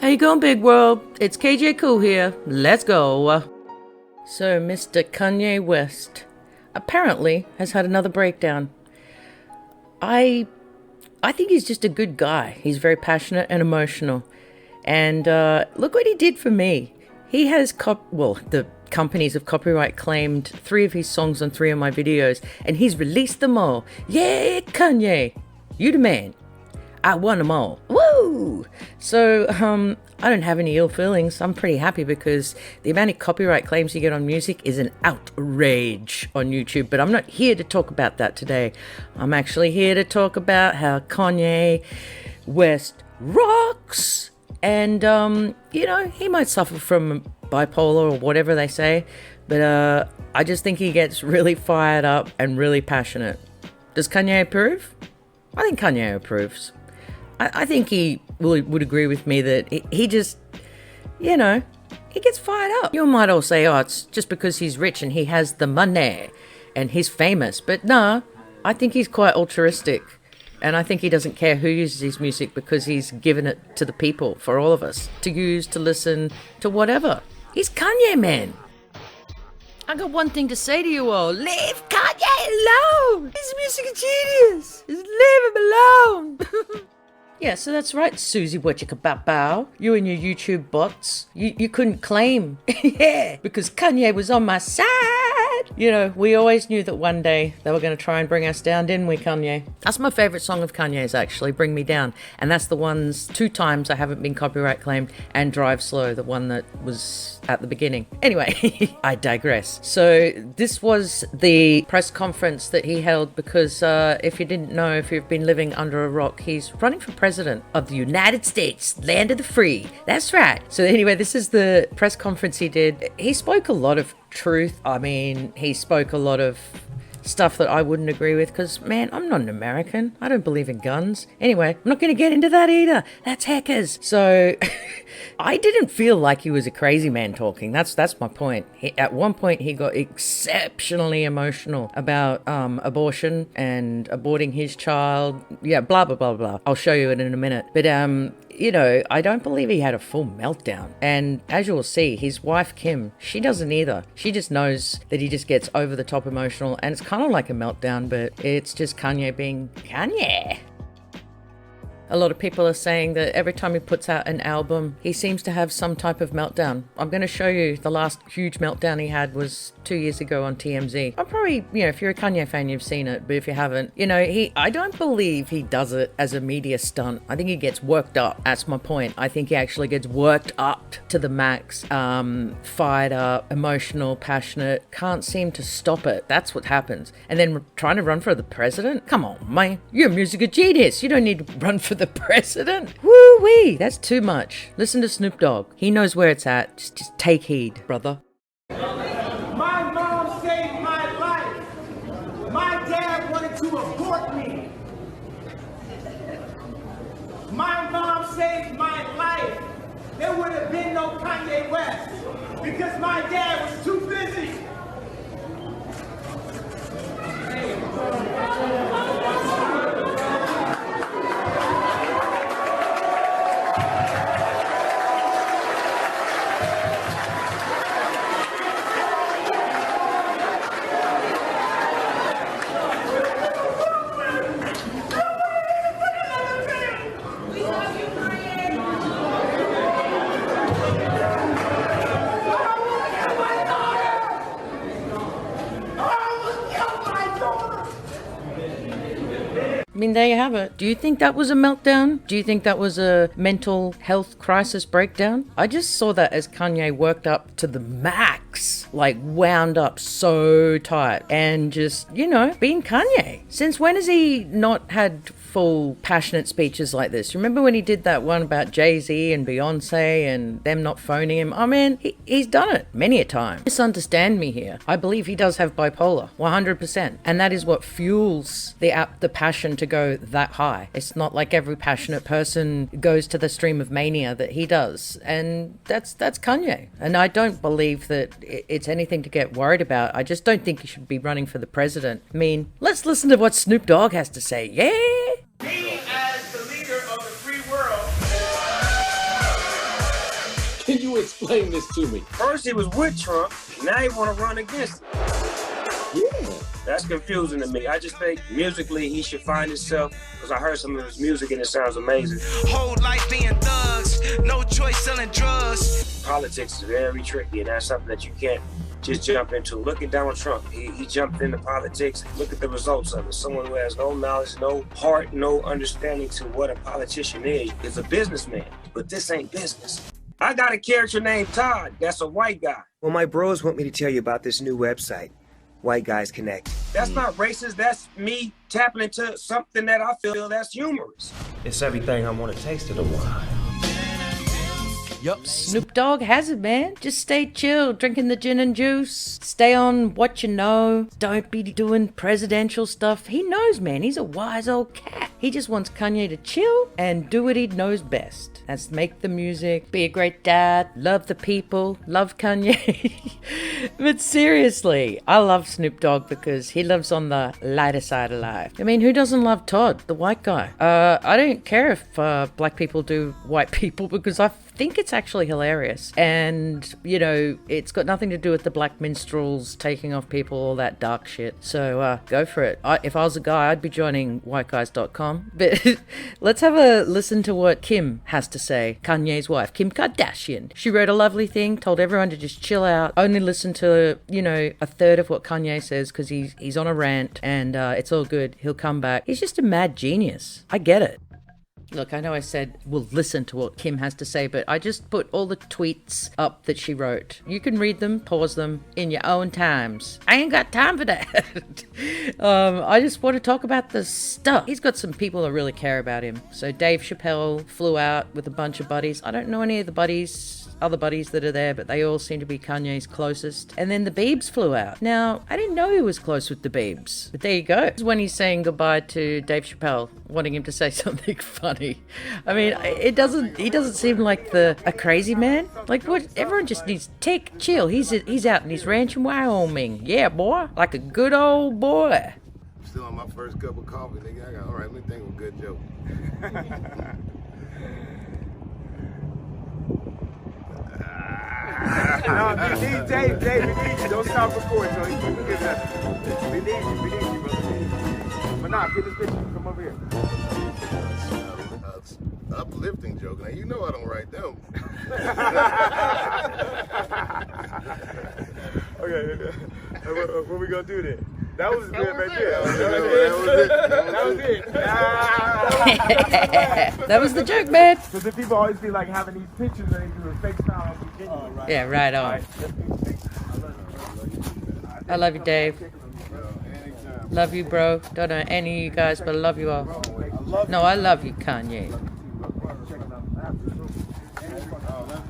How you going, big world? It's KJ Cool here. Let's go. So, Mr. Kanye West apparently has had another breakdown. I think he's just a good guy. He's very passionate and emotional. And look what he did for me. He has the companies have copyright claimed 3 of his songs on 3 of my videos, and he's released them all. Yeah, Kanye, you the man. I won them all. Woo! So, I don't have any ill feelings. I'm pretty happy because the amount of copyright claims you get on music is an outrage on YouTube. But I'm not here to talk about that today. I'm actually here to talk about how Kanye West rocks. And, he might suffer from bipolar or whatever they say. But I just think he gets really fired up and really passionate. Does Kanye approve? I think Kanye approves. I think he would agree with me that he just, he gets fired up. You might all say, oh, it's just because he's rich and he has the money and he's famous. But no, I think he's quite altruistic. And I think he doesn't care who uses his music because he's given it to the people, for all of us, to use, to listen, to whatever. He's Kanye, man. I got one thing to say to you all. Leave Kanye alone! His music is genius! Just leave him alone! Yeah, so that's right, Susie Wetchikabow. You and your YouTube bots. You couldn't claim. Yeah, because Kanye was on my side. We always knew that one day they were going to try and bring us down, didn't we, Kanye? That's my favorite song of Kanye's, actually, Bring Me Down. And that's the ones 2 times I haven't been copyright claimed, and Drive Slow, the one that was at the beginning. Anyway, I digress. So this was the press conference that he held because if you didn't know, if you've been living under a rock, he's running for president of the United States, land of the free. That's right. So anyway, this is the press conference he did. He spoke a lot of truth. I mean, he spoke a lot of stuff that I wouldn't agree with because, man, I'm not an American. I don't believe in guns. Anyway, I'm not going to get into that either. That's hackers. So I didn't feel like he was a crazy man talking. That's my point. At one point, he got exceptionally emotional about abortion and aborting his child. Yeah, blah, blah, blah, blah. I'll show you it in a minute. But, I don't believe he had a full meltdown. And as you will see, his wife, Kim, she doesn't either. She just knows that he just gets over the top emotional. And it's kind of like a meltdown, but it's just Kanye being Kanye. A lot of people are saying that every time he puts out an album, he seems to have some type of meltdown. I'm going to show you the last huge meltdown he had was 2 years ago on TMZ. I'm probably, if you're a Kanye fan, you've seen it, but if you haven't, I don't believe he does it as a media stunt. I think he gets worked up. That's my point. I think he actually gets worked up to the max, fired up, emotional, passionate, can't seem to stop it. That's what happens. And then trying to run for the president? Come on, man. You're a musical genius. You don't need to run for the president. Woo-wee, that's too much. Listen to Snoop Dogg. He knows where it's at. Just take heed, brother. My mom saved my life. My dad wanted to abort me. My mom saved my life. There would have been no Kanye West because my dad was too busy. I mean, there you have it. Do you think that was a meltdown? Do you think that was a mental health crisis breakdown? I just saw that as Kanye worked up to the max, like wound up so tight and just, being Kanye. Since when has he not had full passionate speeches like this? Remember when he did that one about Jay-Z and Beyonce and them not phoning him? I mean, he's done it many a time. Misunderstand me here. I believe he does have bipolar, 100%. And that is what fuels the passion to go that high. It's not like every passionate person goes to the stream of mania that he does. And that's Kanye. And I don't believe that it's anything to get worried about. I just don't think he should be running for the president. I mean, let's listen to what Snoop Dogg has to say. Yeah? Me as the leader of the free world Explain this to me. First he was with Trump, now he want to run against him. Yeah. That's confusing to me. I just think musically he should find himself, because I heard some of his music and it sounds amazing. Whole life being thugs, no choice selling drugs. Politics is very tricky, and that's something that you can't just jump into. Look at Donald Trump. He jumped into politics. Look at the results of it. Someone who has no knowledge, no heart, no understanding to what a politician is a businessman. But this ain't business. I got a character named Todd. That's a white guy. Well, my bros want me to tell you about this new website, White Guys Connect. That's not racist. That's me tapping into something that I feel that's humorous. It's everything I want to taste of the world. Yup, Snoop Dogg has it, man. Just stay chill, drinking the gin and juice. Stay on what you know. Don't be doing presidential stuff. He knows, man. He's a wise old cat. He just wants Kanye to chill and do what he knows best. That's make the music, be a great dad, love the people, love Kanye. But seriously, I love Snoop Dogg because he lives on the lighter side of life. I mean, who doesn't love Todd, the white guy? I don't care if black people do white people because I think it's actually hilarious. And, you know, it's got nothing to do with the black minstrels taking off people, all that dark shit. So go for it. If I was a guy, I'd be joining whiteguys.com. But let's have a listen to what Kim has to say. Kanye's wife, Kim Kardashian. She wrote a lovely thing, told everyone to just chill out, only listen to, you know, a third of what Kanye says because he's on a rant and it's all good. He'll come back. He's just a mad genius. I get it. Look, I know I said we'll listen to what Kim has to say, but I just put all the tweets up that she wrote. You can read them, pause them in your own times. I ain't got time for that. I just want to talk about the stuff. He's got some people that really care about him. So Dave Chappelle flew out with a bunch of buddies. I don't know any of the other buddies that are there, but they all seem to be Kanye's closest. And then the Biebs flew out. Now, I didn't know he was close with the Biebs, but there you go. It's when he's saying goodbye to Dave Chappelle, wanting him to say something funny. I mean, he doesn't seem like a crazy man. Like, what? Everyone just needs to chill. He's out in his ranch in Wyoming. Yeah, boy. Like a good old boy. Still on my first cup of coffee, nigga. All right, let me think of a good joke. No, Dave, we need you. Don't stop recording, so you can get that. We need you, brother. But nah, get this picture. Come over here. Uplifting joke. Now, you know I don't write them. Okay, what we gonna do then? That was good right there. That was it. That was the joke, man. Because the people always be like having these pictures and they do a fake smile on Virginia. Right. Yeah, right on. I love you, Dave. Love you, bro. Don't know any of you guys, but I love you all. No, I love you, Kanye.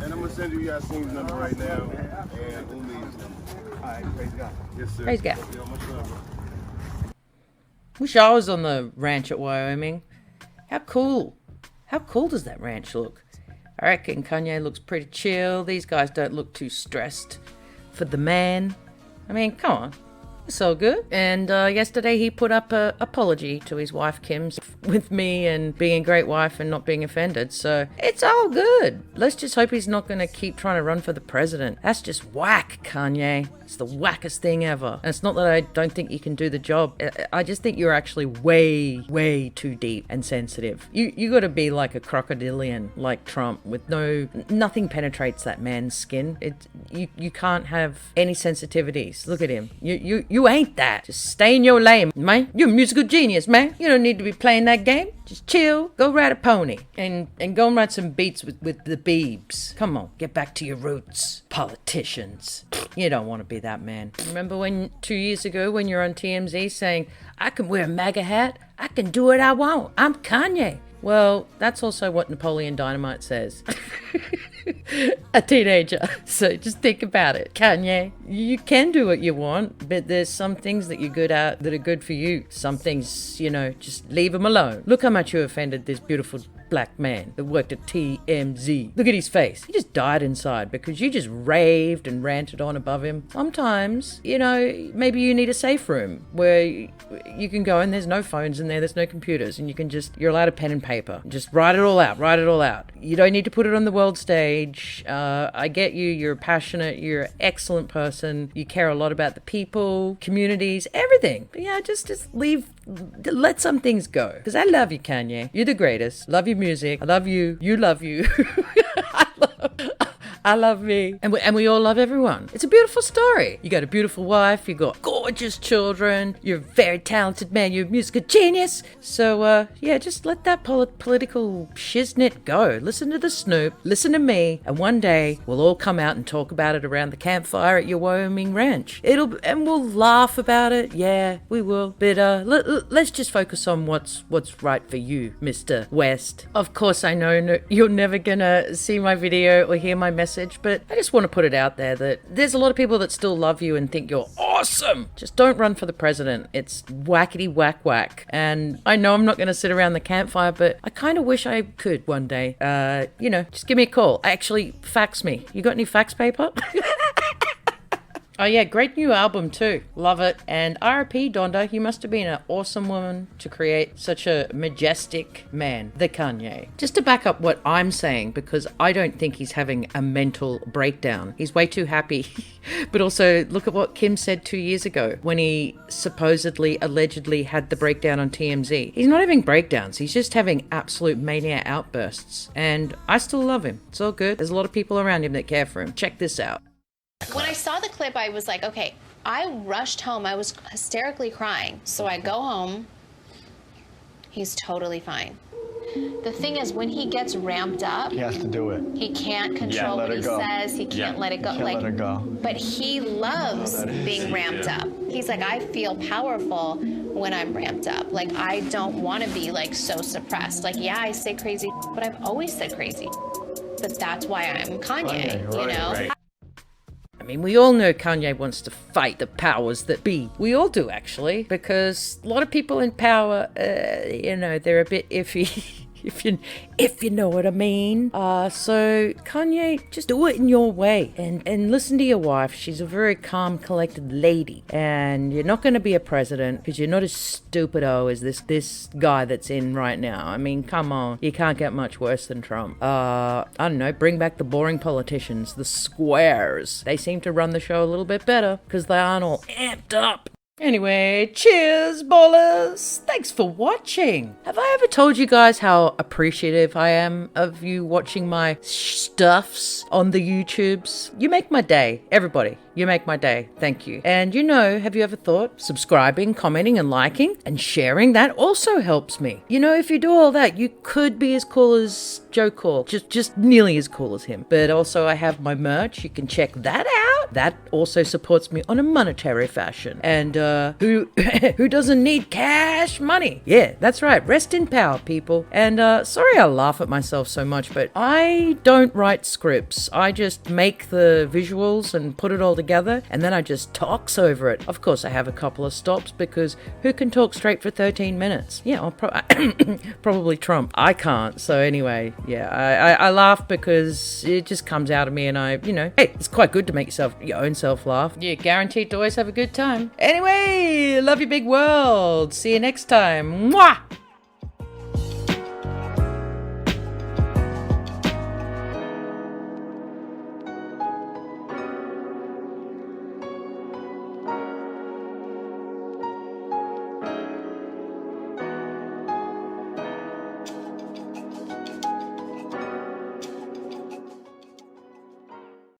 And I'm going to send you Yasin's number right now and Umi's number. All right, praise God. Yes, sir. Praise God. Yo, much love, bro. Wish I was on the ranch at Wyoming. How cool does that ranch look? I reckon Kanye looks pretty chill. These guys don't look too stressed for the man. I mean, come on. It's all good. And yesterday he put up an apology to his wife Kim's with me and being a great wife and not being offended. So it's all good. Let's just hope he's not going to keep trying to run for the president. That's just whack, Kanye. It's the wackest thing ever. And it's not that I don't think you can do the job. I just think you're actually way too deep and sensitive. You got to be like a crocodilian, like Trump, with nothing penetrates that man's skin. You can't have any sensitivities. Look at him. You ain't that. Just stay in your lane, man. You're a musical genius, man. You don't need to be playing that game. Just chill, go ride a pony, and go and write some beats with the Biebs. Come on, get back to your roots. Politicians. You don't want to be that man. Remember 2 years ago when you were on TMZ saying, I can wear a MAGA hat, I can do what I want, I'm Kanye. Well, that's also what Napoleon Dynamite says. A teenager. So just think about it. Kanye, you can do what you want, but there's some things that you're good at that are good for you. Some things, just leave them alone. Look how much you offended this beautiful black man that worked at TMZ. Look at his face. He just died inside because you just raved and ranted on above him. Sometimes, you know, maybe you need a safe room where you can go and there's no phones in there's no computers, and you're allowed a pen and paper. Just write it all out. You don't need to put it on the world stage. I get you. You're passionate. You're an excellent person. You care a lot about the people, communities, everything. But yeah, just let some things go. Because I love you, Kanye. You're the greatest. Love your music. I love you. You love you. I love me. And we all love everyone. It's a beautiful story. You got a beautiful wife. You got gorgeous children. You're a very talented man. You're a musical genius. So, yeah, just let that political shiznit go. Listen to the Snoop. Listen to me. And one day, we'll all come out and talk about it around the campfire at your Wyoming ranch. And we'll laugh about it. Yeah, we will. But, let's just focus on what's right for you, Mr. West. Of course, I know you're never gonna see my video or hear my message, but I just want to put it out there that there's a lot of people that still love you and think you're awesome. Just don't run for the president. It's whackety whack whack. And I know I'm not going to sit around the campfire, but I kind of wish I could one day. Just give me a call. Actually, fax me. You got any fax paper? Oh yeah, great new album too. Love it. And R.I.P. Donda, you must have been an awesome woman to create such a majestic man, the Kanye. Just to back up what I'm saying, because I don't think he's having a mental breakdown. He's way too happy. But also, look at what Kim said 2 years ago when he allegedly had the breakdown on TMZ. He's not having breakdowns. He's just having absolute mania outbursts. And I still love him. It's all good. There's a lot of people around him that care for him. Check this out. When I saw the clip, I was like, okay, I rushed home. I was hysterically crying. So I go home. He's totally fine. The thing is, when he gets ramped up, he has to do it. He can't control what he says. He can't let it go. Let it go. But he loves being ramped up. He's like, I feel powerful when I'm ramped up. Like, I don't want to be like so suppressed. Like, yeah, I say crazy, but I've always said crazy. But that's why I'm Kanye, you know? Right. I mean, we all know Kanye wants to fight the powers that be. We all do, actually, because a lot of people in power, they're a bit iffy. If you know what I mean. So Kanye, just do it in your way and listen to your wife. She's a very calm, collected lady, and you're not going to be a president because you're not as stupido as this guy that's in right now. I mean, come on, you can't get much worse than Trump. I don't know, bring back the boring politicians, the squares. They seem to run the show a little bit better because they aren't all amped up. Anyway, cheers, ballers! Thanks for watching! Have I ever told you guys how appreciative I am of you watching my stuffs on the YouTubes? You make my day, everybody. You make my day. Thank you. And have you ever thought subscribing, commenting, and liking, and sharing? That also helps me. If you do all that, you could be as cool as Joe Cool. Just nearly as cool as him. But also I have my merch. You can check that out. That also supports me on a monetary fashion. And who doesn't need cash money? Yeah, that's right. Rest in power, people. And sorry I laugh at myself so much, but I don't write scripts. I just make the visuals and put it all together, and then I just talks over it. Of course, I have a couple of stops because who can talk straight for 13 minutes? Yeah, probably Trump. I can't. So anyway, yeah, I laugh because it just comes out of me, and hey, it's quite good to make your own self laugh. You're guaranteed to always have a good time. Anyway, love you, big world. See you next time. Mwah!